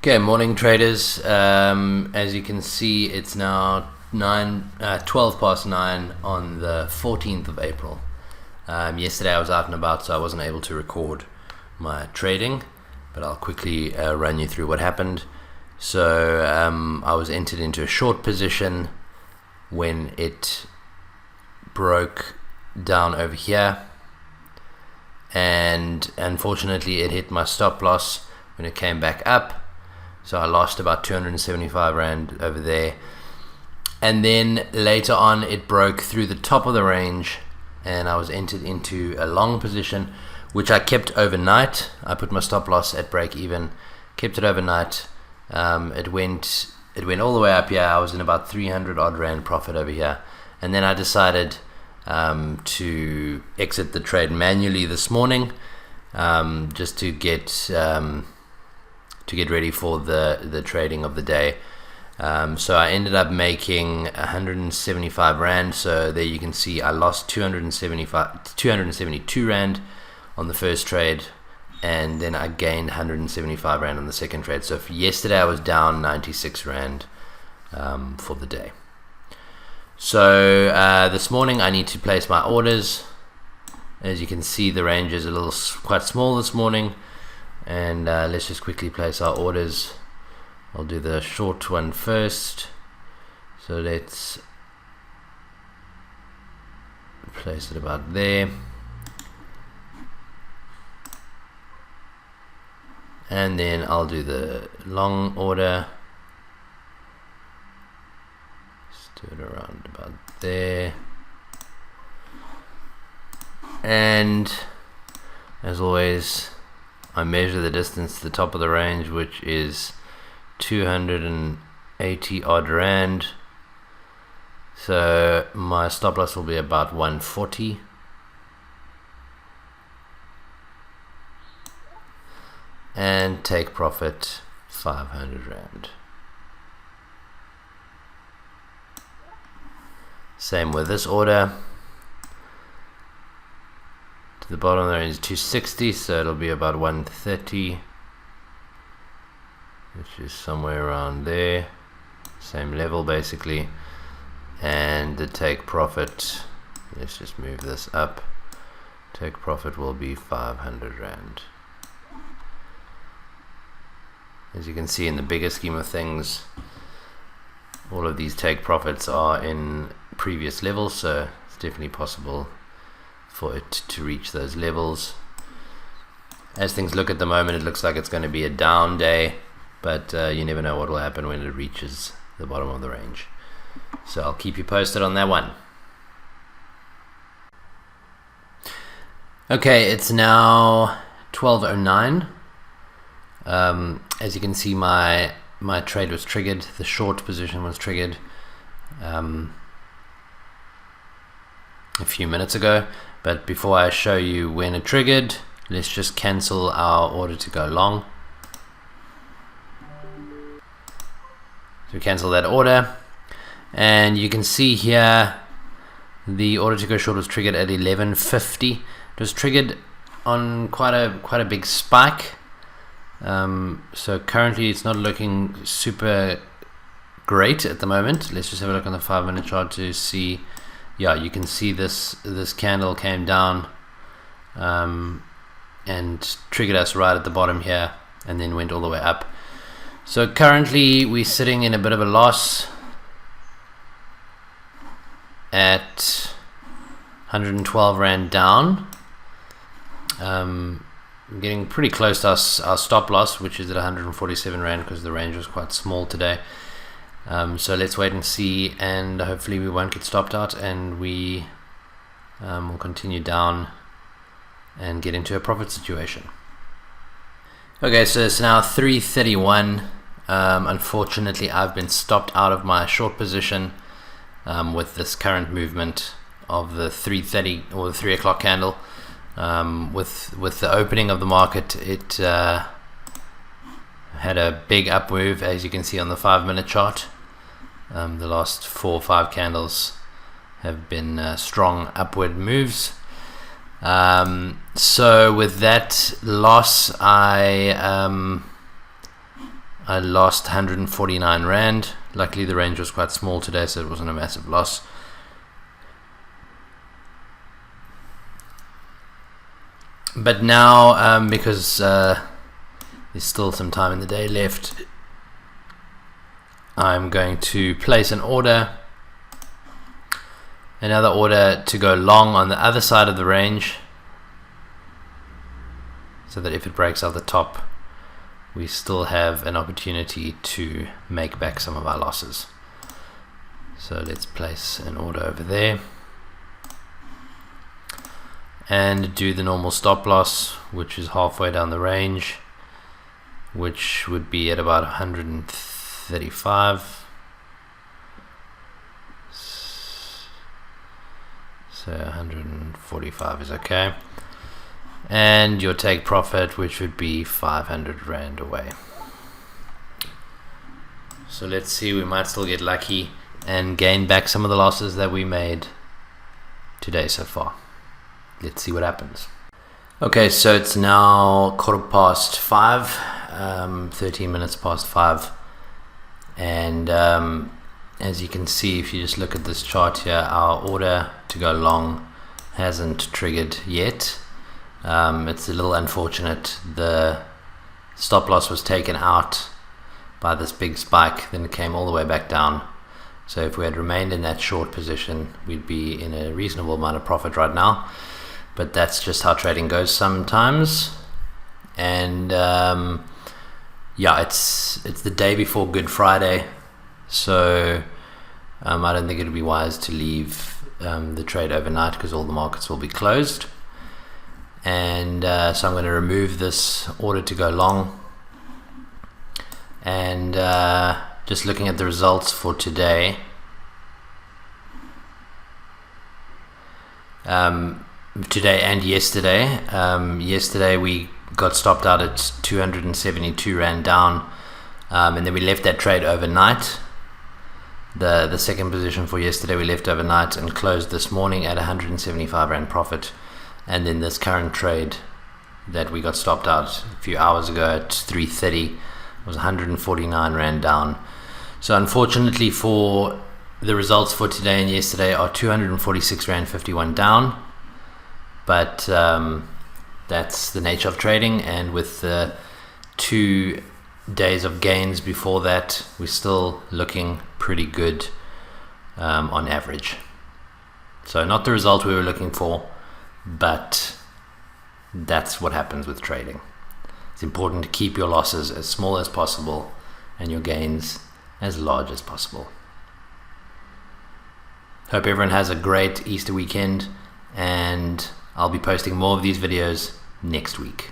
Okay, morning traders. As you can see, it's now 12 past 9 on the 14th of April. Yesterday I was out and about, so I wasn't able to record my trading, but I'll quickly run you through what happened. So I was entered into a short position when it broke down over here, and unfortunately it hit my stop loss when it came back up. So I lost about 275 Rand over there. And then later on it broke through the top of the range and I was entered into a long position, which I kept overnight. I put my stop loss at break even, kept it overnight. It went all the way up here. I was in about 300 odd Rand profit over here. And then I decided to exit the trade manually this morning, just to get ready for the trading of the day. So I ended up making 175 Rand. So there you can see I lost 272 Rand on the first trade, and then I gained 175 Rand on the second trade. So for yesterday I was down 96 Rand for the day. So this morning I need to place my orders. As you can see, the range is quite small this morning. And let's just quickly place our orders. I'll do the short one first. So let's place it about there. And then I'll do the long order. Just do it around about there. And as always, I measure the distance to the top of the range, which is 280 odd Rand. So my stop loss will be about 140. And take profit 500 Rand. Same with this order. The bottom of the range is 260, so it'll be about 130, which is somewhere around there, same level basically. And the take profit, let's just move this up, take profit will be 500 Rand. As you can see, in the bigger scheme of things, all of these take profits are in previous levels, so it's definitely possible for it to reach those levels. As things look at the moment, it looks like it's going to be a down day, but you never know what will happen when it reaches the bottom of the range. So I'll keep you posted on that one. Okay, it's now 12:09. As you can see, my trade was triggered. The short position was triggered a few minutes ago. But before I show you when it triggered, let's just cancel our order to go long. So cancel that order, and you can see here the order to go short was triggered at 11:50. It was triggered on quite a big spike. So currently it's not looking super great at the moment. Let's just have a look on the 5-minute chart to see. Yeah, you can see this candle came down and triggered us right at the bottom here, and then went all the way up. So currently we're sitting in a bit of a loss at 112 Rand down. I'm getting pretty close to our stop loss, which is at 147 Rand, because the range was quite small today. So let's wait and see, and hopefully we won't get stopped out, and we will continue down and get into a profit situation. Okay, so it's now 3:31. Unfortunately, I've been stopped out of my short position with this current movement of the 3:30 or the 3 o'clock candle. With the opening of the market, it had a big up move, as you can see on the 5-minute chart. The last 4 or 5 candles have been strong upward moves. So with that loss, I I lost 149 Rand. Luckily the range was quite small today, so it wasn't a massive loss. But now, because there's still some time in the day left, I'm going to place an order, another order to go long on the other side of the range, so that if it breaks out the top, we still have an opportunity to make back some of our losses. So let's place an order over there and do the normal stop loss, which is halfway down the range, which would be at about 135. So 145 is okay. And your take profit, which would be 500 Rand away. So let's see, we might still get lucky and gain back some of the losses that we made today so far. Let's see what happens. Okay, so it's now 5:15, 13 minutes past 5, and as you can see, if you just look at this chart here, our order to go long hasn't triggered yet. It's a little unfortunate. The stop loss was taken out by this big spike, then it came all the way back down. So if we had remained in that short position, we'd be in a reasonable amount of profit right now. But that's just how trading goes sometimes. And yeah, it's the day before Good Friday, so I don't think it would be wise to leave the trade overnight, because all the markets will be closed. And so I'm going to remove this order to go long, and just looking at the results for today, today and yesterday. Yesterday we got stopped out at 272 Rand down, and then we left that trade overnight. The second position for yesterday we left overnight and closed this morning at 175 Rand profit. And then this current trade that we got stopped out a few hours ago at 3:30 was 149 Rand down. So unfortunately for the results for today and yesterday are 246.51 down. But that's the nature of trading, and with the 2 days of gains before that, we're still looking pretty good on average. So not the result we were looking for, but that's what happens with trading. It's important to keep your losses as small as possible and your gains as large as possible. Hope everyone has a great Easter weekend, and I'll be posting more of these videos next week.